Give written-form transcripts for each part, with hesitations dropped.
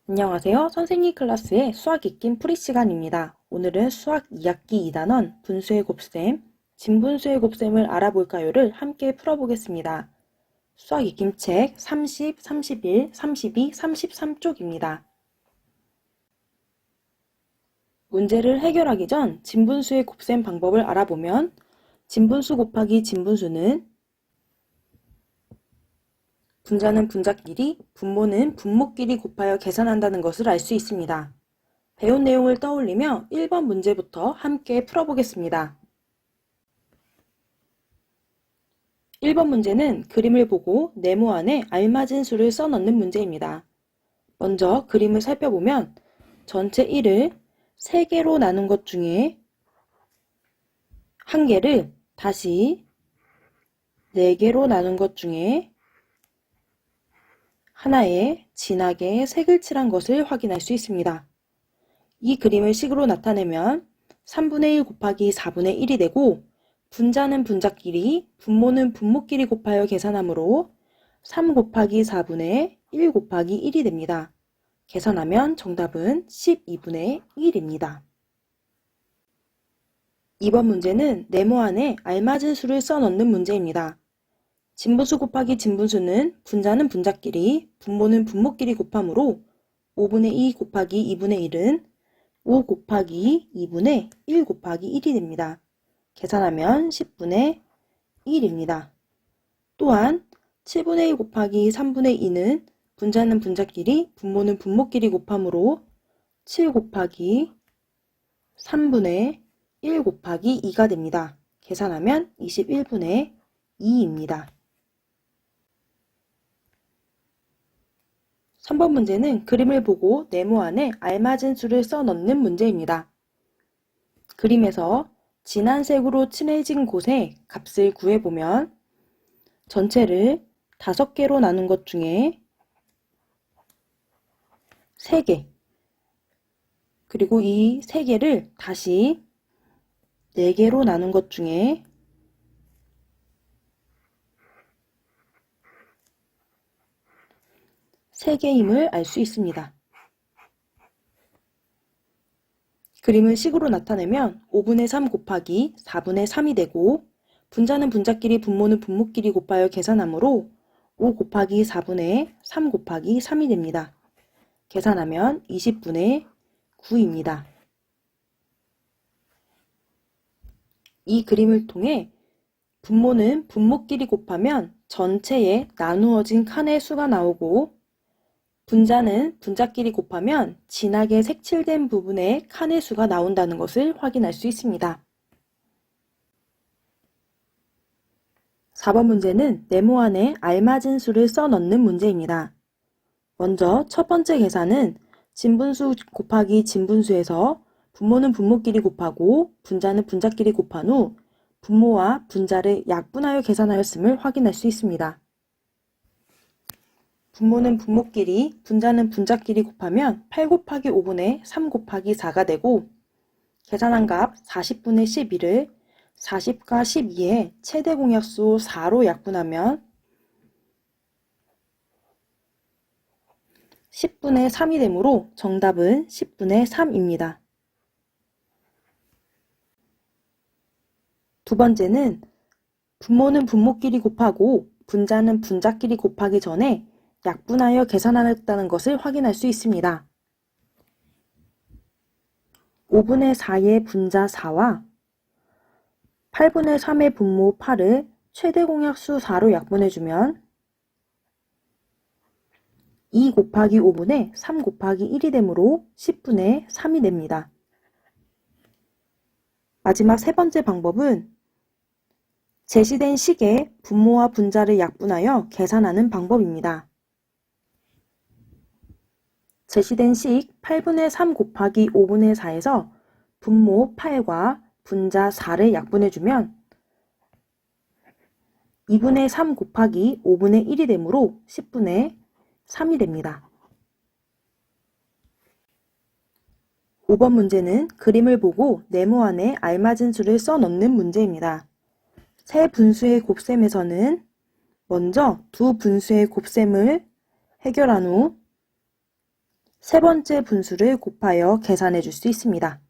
안녕하세요. 선생님 클래스의 수학 익힘 풀이 시간입니다. 오늘은 수학 2학기 2단원 분수의 곱셈, 진분수의 곱셈을 알아볼까요를 함께 풀어보겠습니다. 수학 익힘책 30, 31, 32, 33쪽입니다. 문제를 해결하기 전 진분수의 곱셈 방법을 알아보면 진분수 곱하기 진분수는 분자는 분자끼리, 분모는 분모끼리 곱하여 계산한다는 것을 알 수 있습니다. 배운 내용을 떠올리며 1번 문제부터 함께 풀어보겠습니다. 1번 문제는 그림을 보고 네모 안에 알맞은 수를 써넣는 문제입니다. 먼저 그림을 살펴보면 전체 1을 3개로 나눈 것 중에 1개를 다시 4개로 나눈 것 중에 하나에 진하게 색을 칠한 것을 확인할 수 있습니다. 이 그림을 식으로 나타내면 3분의 1 곱하기 4분의 1이 되고 분자는 분자끼리, 분모는 분모끼리 곱하여 계산하므로 3 곱하기 4분의 1 곱하기 1이 됩니다. 계산하면 정답은 12분의 1입니다. 2번 문제는 네모 안에 알맞은 수를 써넣는 문제입니다. 진분수 곱하기 진분수는 분자는 분자끼리, 분모는 분모끼리 곱하므로 5분의 2 곱하기 2분의 1은 5 곱하기 2분의 1 곱하기 1이 됩니다. 계산하면 10분의 1입니다. 또한 7분의 1 곱하기 3분의 2는 분자는 분자끼리, 분모는 분모끼리 곱하므로 7 곱하기 3분의 1 곱하기 2가 됩니다. 계산하면 21분의 2입니다. 3번 문제는 그림을 보고 네모 안에 알맞은 수를 써넣는 문제입니다. 그림에서 진한 색으로 칠해진 곳에 값을 구해보면 전체를 5개로 나눈 것 중에 3개, 그리고 이 3개를 다시 4개로 나눈 것 중에 3개임을 알 수 있습니다. 그림을 식으로 나타내면 5분의 3 곱하기 4분의 3이 되고 분자는 분자끼리, 분모는 분모끼리 곱하여 계산하므로 5 곱하기 4분의 3 곱하기 3이 됩니다. 계산하면 20분의 9입니다. 이 그림을 통해 분모는 분모끼리 곱하면 전체에 나누어진 칸의 수가 나오고 분자는 분자끼리 곱하면 진하게 색칠된 부분에 칸의 수가 나온다는 것을 확인할 수 있습니다. 4번 문제는 네모 안에 알맞은 수를 써넣는 문제입니다. 먼저 첫 번째 계산은 진분수 곱하기 진분수에서 분모는 분모끼리 곱하고 분자는 분자끼리 곱한 후 분모와 분자를 약분하여 계산하였음을 확인할 수 있습니다. 분모는 분모끼리, 분자는 분자끼리 곱하면 8 곱하기 5분의 3 곱하기 4가 되고 계산한 값 40분의 11을 40과 12의 최대 공약수 4로 약분하면 10분의 3이 되므로 정답은 10분의 3입니다. 두 번째는 분모는 분모끼리 곱하고 분자는 분자끼리 곱하기 전에 약분하여 계산하였다는 것을 확인할 수 있습니다. 5분의 4의 분자 4와 8분의 3의 분모 8을 최대 공약수 4로 약분해주면 2 곱하기 5분의 3 곱하기 1이 되므로 10분의 3이 됩니다. 마지막 세 번째 방법은 제시된 식에 분모와 분자를 약분하여 계산하는 방법입니다. 제시된 식 8분의 3 곱하기 5분의 4에서 분모 8과 분자 4를 약분해주면 2분의 3 곱하기 5분의 1이 되므로 10분의 3이 됩니다. 5번 문제는 그림을 보고 네모 안에 알맞은 수를 써넣는 문제입니다. 세 분수의 곱셈에서는 먼저 두 분수의 곱셈을 해결한 후 세 번째 분수를 곱하여 계산해 줄 수 있습니다.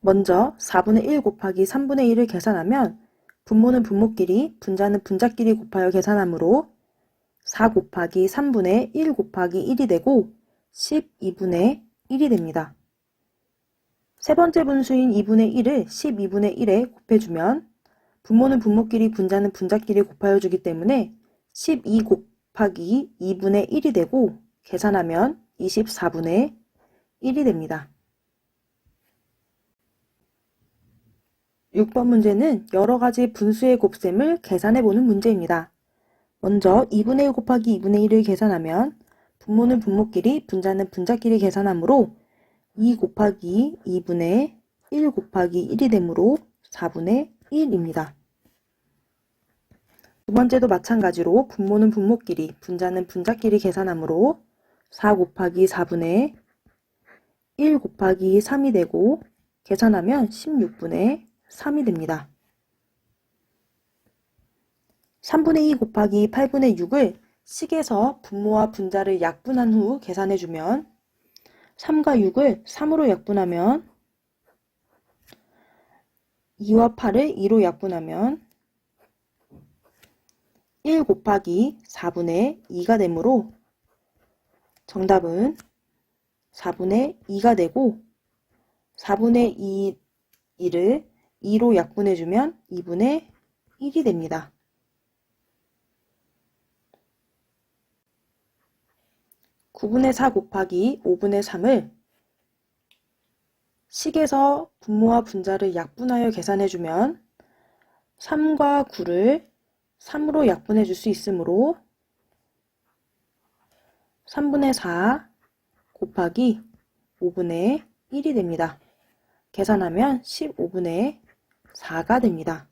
먼저 4분의 1 곱하기 3분의 1을 계산하면 분모는 분모끼리, 분자는 분자끼리 곱하여 계산하므로 4 곱하기 3분의 1 곱하기 1이 되고 12분의 1이 됩니다. 세 번째 분수인 2분의 1을 12분의 1에 곱해주면 분모는 분모끼리, 분자는 분자끼리 곱하여 주기 때문에 12 곱하기 2분의 1이 되고 계산하면 24분의 1이 됩니다. 6번 문제는 여러 가지 분수의 곱셈을 계산해보는 문제입니다. 먼저 2분의 1 곱하기 2분의 1을 계산하면 분모는 분모끼리, 분자는 분자끼리 계산하므로 2 곱하기 2분의 1 곱하기 1이 되므로 4분의 1입니다. 두 번째도 마찬가지로 분모는 분모끼리, 분자는 분자끼리 계산하므로 4 곱하기 4분의 1 곱하기 3이 되고 계산하면 16분의 3이 됩니다. 3분의 2 곱하기 8분의 6을 식에서 분모와 분자를 약분한 후 계산해주면 3과 6을 3으로 약분하면 2와 8을 2로 약분하면 1 곱하기 4분의 2가 되므로 정답은 4분의 2가 되고 4분의 2를 2로 약분해주면 2분의 1이 됩니다. (9분의 4) 곱하기 (5분의 3을) 식에서 분모와 분자를 약분하여 계산해주면 3과 9를 3으로 약분해 줄 수 있으므로 3분의 4 곱하기 5분의 1이 됩니다. 계산하면 15분의 4가 됩니다.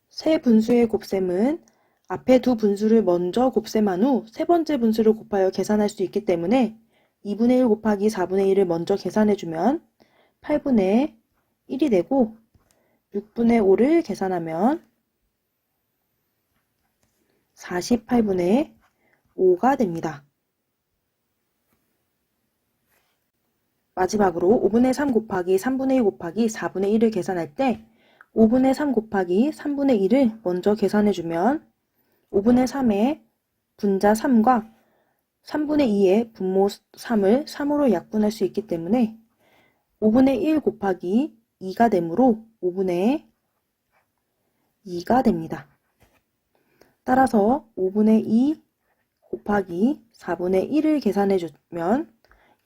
세 분수의 곱셈은 앞에 두 분수를 먼저 곱셈한 후 세 번째 분수를 곱하여 계산할 수 있기 때문에 2분의 1 곱하기 4분의 1을 먼저 계산해주면 8분의 1이 되고 6분의 5를 계산하면 48분의 5가 됩니다. 마지막으로 5분의 3 곱하기 3분의 2 곱하기 4분의 1을 계산할 때 5분의 3 곱하기 3분의 1을 먼저 계산해주면 5분의 3의 분자 3과 3분의 2의 분모 3을 3으로 약분할 수 있기 때문에 5분의 1 곱하기 2가 되므로 5분의 2가 됩니다. 따라서 5분의 2 곱하기 4분의 1을 계산해주면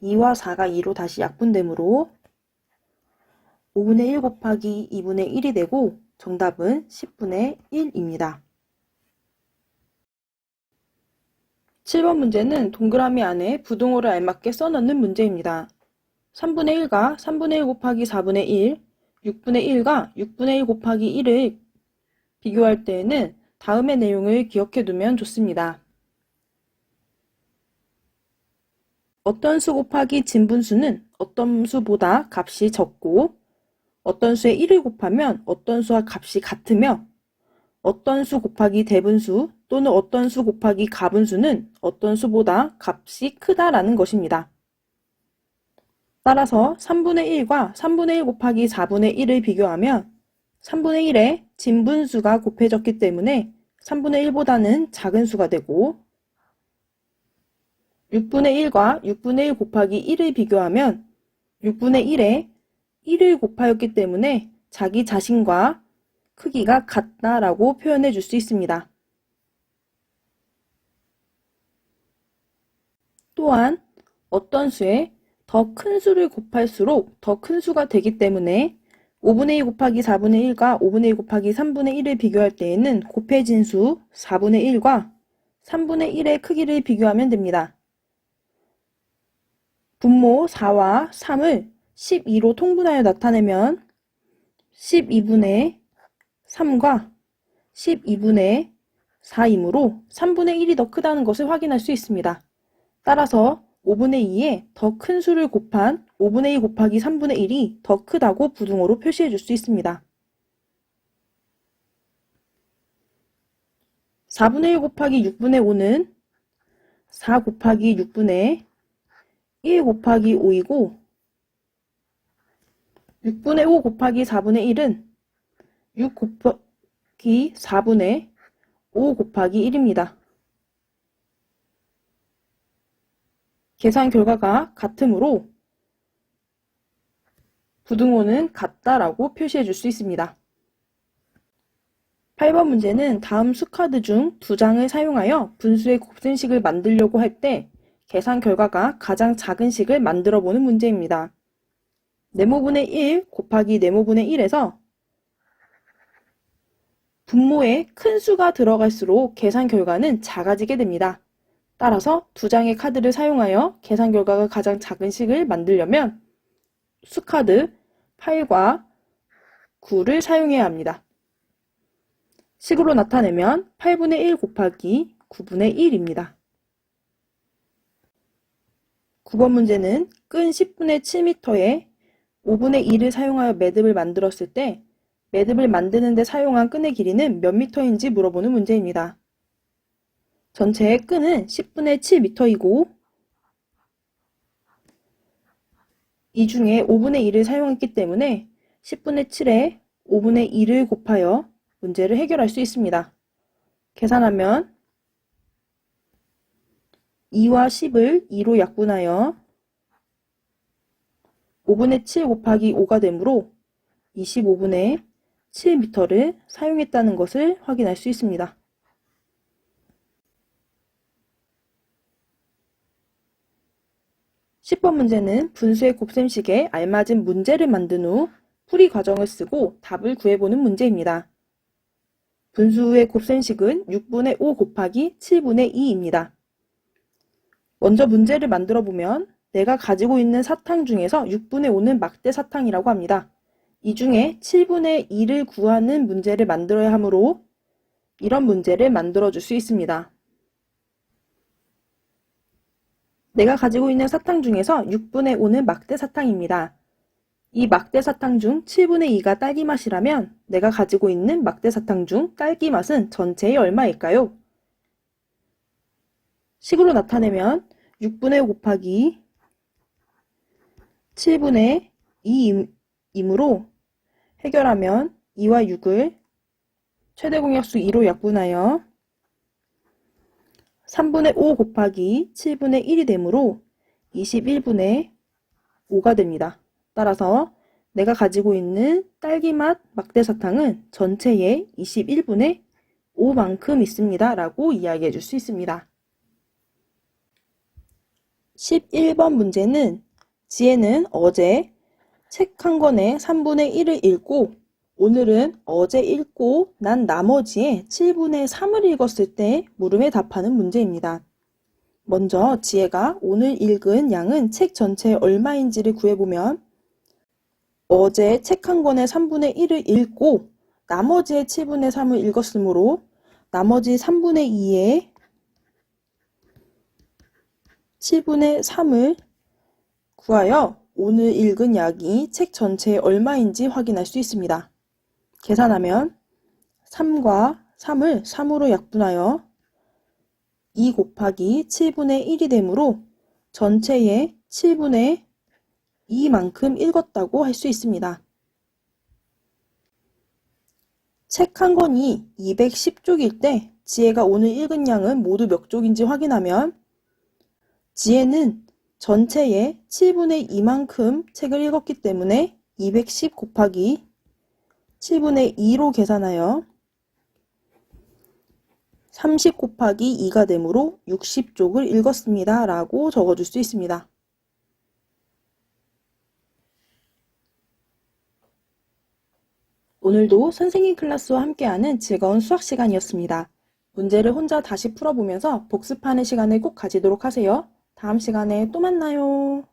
2와 4가 2로 다시 약분되므로 5분의 1 곱하기 2분의 1이 되고 정답은 10분의 1입니다. 7번 문제는 동그라미 안에 부등호를 알맞게 써넣는 문제입니다. 3분의 1과 3분의 1 곱하기 4분의 1, 6분의 1과 6분의 1 곱하기 1을 비교할 때에는 다음의 내용을 기억해두면 좋습니다. 어떤 수 곱하기 진분수는 어떤 수보다 값이 적고 어떤 수에 1을 곱하면 어떤 수와 값이 같으며 어떤 수 곱하기 대분수 또는 어떤 수 곱하기 가분수는 어떤 수보다 값이 크다라는 것입니다. 따라서 3분의 1과 3분의 1 곱하기 4분의 1을 비교하면 3분의 1에 진분수가 곱해졌기 때문에 3분의 1보다는 작은 수가 되고 6분의 1과 6분의 1 곱하기 1을 비교하면 6분의 1에 1을 곱하였기 때문에 자기 자신과 크기가 같다라고 표현해 줄 수 있습니다. 또한 어떤 수에 더 큰 수를 곱할수록 더 큰 수가 되기 때문에 5분의 2 곱하기 4분의 1과 5분의 2 곱하기 3분의 1을 비교할 때에는 곱해진 수 4분의 1과 3분의 1의 크기를 비교하면 됩니다. 분모 4와 3을 12로 통분하여 나타내면 12분의 3과 12분의 4이므로 3분의 1이 더 크다는 것을 확인할 수 있습니다. 따라서 5분의 2에 더 큰 수를 곱한 5분의 2 곱하기 3분의 1이 더 크다고 부등호로 표시해 줄 수 있습니다. 4분의 1 곱하기 6분의 5는 4 곱하기 6분의 1 곱하기 5이고 6분의 5 곱하기 4분의 1은 6 곱하기 4분의 5 곱하기 1입니다. 계산 결과가 같으므로 부등호는 같다라고 표시해 줄 수 있습니다. 8번 문제는 다음 수카드 중 2장을 사용하여 분수의 곱셈식을 만들려고 할 때 계산 결과가 가장 작은 식을 만들어 보는 문제입니다. 네모분의 1 곱하기 네모분의 1에서 분모에 큰 수가 들어갈수록 계산 결과는 작아지게 됩니다. 따라서 2장의 카드를 사용하여 계산 결과가 가장 작은 식을 만들려면 수카드 8과 9를 사용해야 합니다. 식으로 나타내면 8분의 1 곱하기 9분의 1입니다. 9번 문제는 끈 10분의 7m에 5분의 2를 사용하여 매듭을 만들었을 때 매듭을 만드는 데 사용한 끈의 길이는 몇 미터인지 물어보는 문제입니다. 전체의 끈은 10분의 7m이고 이 중에 5분의 2를 사용했기 때문에 10분의 7에 5분의 2를 곱하여 문제를 해결할 수 있습니다. 계산하면 2와 10을 2로 약분하여 5분의 7 곱하기 5가 되므로 25분의 7m를 사용했다는 것을 확인할 수 있습니다. 10번 문제는 분수의 곱셈식에 알맞은 문제를 만든 후 풀이 과정을 쓰고 답을 구해보는 문제입니다. 분수의 곱셈식은 6분의 5 곱하기 7분의 2입니다. 먼저 문제를 만들어 보면 내가 가지고 있는 사탕 중에서 6분의 5는 막대 사탕이라고 합니다. 이 중에 7분의 2를 구하는 문제를 만들어야 하므로 이런 문제를 만들어 줄 수 있습니다. 내가 가지고 있는 사탕 중에서 6분의 5는 막대 사탕입니다. 이 막대 사탕 중 7분의 2가 딸기 맛이라면 내가 가지고 있는 막대 사탕 중 딸기 맛은 전체의 얼마일까요? 식으로 나타내면 6분의 5 곱하기 7분의 2이므로 해결하면 2와 6을 최대 공약수 2로 약분하여 3분의 5 곱하기 7분의 1이 되므로 21분의 5가 됩니다. 따라서 내가 가지고 있는 딸기맛 막대사탕은 전체의 21분의 5만큼 있습니다. 라고 이야기해 줄 수 있습니다. 11번 문제는 지혜는 어제 책 한 권의 3분의 1을 읽고 오늘은 어제 읽고 난 나머지의 7분의 3을 읽었을 때 물음에 답하는 문제입니다. 먼저 지혜가 오늘 읽은 양은 책 전체에 얼마인지를 구해보면 어제 책 한 권의 3분의 1을 읽고 나머지의 7분의 3을 읽었으므로 나머지 3분의 2의 7분의 3을 구하여 오늘 읽은 양이 책 전체에 얼마인지 확인할 수 있습니다. 계산하면 3과 3을 3으로 약분하여 2 곱하기 7분의 1이 되므로 전체의 7분의 2만큼 읽었다고 할 수 있습니다. 책 한 권이 210쪽일 때 지혜가 오늘 읽은 양은 모두 몇 쪽인지 확인하면 지혜는 전체의 7분의 2만큼 책을 읽었기 때문에 210 곱하기 7분의 2로 계산하여 30 곱하기 2가 되므로 60쪽을 읽었습니다. 라고 적어줄 수 있습니다. 오늘도 선생님 클래스와 함께하는 즐거운 수학 시간이었습니다. 문제를 혼자 다시 풀어보면서 복습하는 시간을 꼭 가지도록 하세요. 다음 시간에 또 만나요.